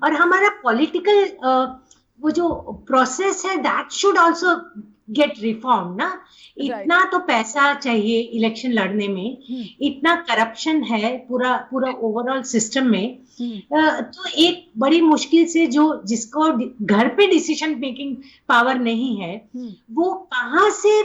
और हमारा political वो जो प्रोसेस है that should also get reformed ना. इतना तो पैसा चाहिए इलेक्शन लड़ने में, इतना करप्शन है पूरा ओवरऑल सिस्टम में. तो एक बड़ी मुश्किल से जिसको घर पे डिसीजन मेकिंग पावर नहीं है वो कहाँ से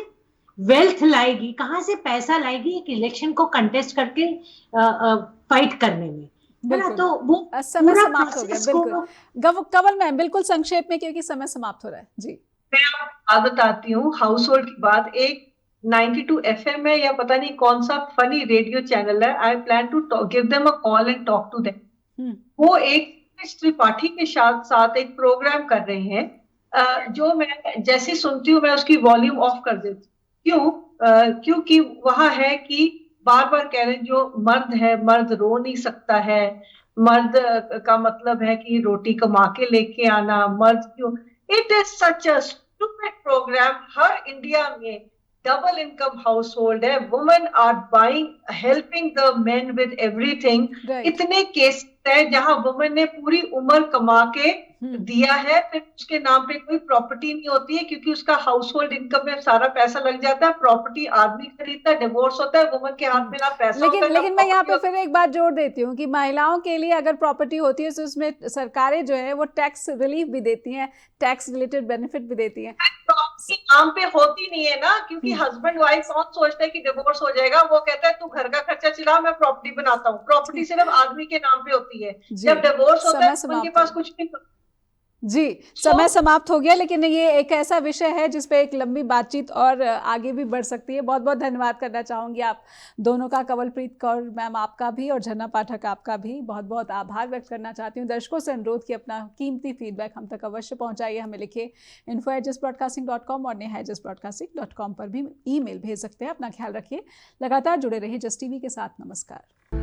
वेल्थ लाएगी, कहाँ से पैसा लाएगी एक इलेक्शन को कंटेस्ट करके फाइट करने में, है ना. तो वो
समय समाप्त हो गया. बिल्कुल कवल मैम, बिल्कुल संक्षेप में क्योंकि समय समाप्त हो रहा है. जी
मैं आपको बताती हूँ हाउस होल्ड की बात. एक 92 FM है या पता नहीं कौन सा फनी रेडियो चैनल है. I plan to give them a call and talk to them. वो एक त्रिपाठी के साथ एक प्रोग्राम कर रहे हैं जो मैं जैसे सुनती हूँ मैं उसकी वॉल्यूम ऑफ कर देती हूँ. क्योंकि वहां है कि बार बार कह रहे हैं जो मर्द है, मर्द रो नहीं सकता है, मर्द का मतलब है कि रोटी कमा के लेके आना, मर्द क्यों. It is such a stupid programme. हर इंडिया में डबल इनकम हाउस होल्ड है, women are buying helping the men with everything. इतने केस है जहां वुमेन ने पूरी उम्र कमा के दिया है, फिर उसके नाम पे कोई प्रॉपर्टी नहीं होती है क्योंकि उसका हाउस होल्ड इनकम में सारा पैसा लग जाता है. प्रॉपर्टी आदमी खरीदता है, डिवोर्स होता है, वुमेन के हाथ में ना पैसा होता है.
लेकिन मैं यहाँ पे फिर एक बात जोड़ देती हूँ कि महिलाओं के लिए अगर प्रॉपर्टी होती है तो उसमें सरकारें जो है वो टैक्स रिलीफ भी देती हैं, टैक्स रिलेटेड बेनिफिट भी देती हैं.
प्रॉपर्टी नाम पे होती नहीं है ना, क्योंकि हस्बैंड वाइफ कौन सोचता है कि डिवोर्स हो जाएगा. वो कहता है तू घर का खर्चा चला, मैं प्रॉपर्टी बनाता हूँ. प्रॉपर्टी सिर्फ आदमी के नाम पे होती है. जब डिवोर्स होता है उनके पास कुछ नहीं.
जी समय समाप्त हो गया, लेकिन ये एक ऐसा विषय है जिस पे एक लंबी बातचीत और आगे भी बढ़ सकती है. बहुत बहुत धन्यवाद करना चाहूँगी आप दोनों का, कवलप्रीत कौर मैम आपका भी और झरना पाठक आपका भी. बहुत बहुत आभार व्यक्त करना चाहती हूँ. दर्शकों से अनुरोध कि अपना कीमती फीडबैक हम तक अवश्य पहुँचाइए. हमें लिखिए info@justbroadcasting.com और neha@justbroadcasting.com पर भी ईमेल भेज सकते हैं. अपना ख्याल रखिए. लगातार जुड़े रहिए जस्ट टीवी के साथ. नमस्कार.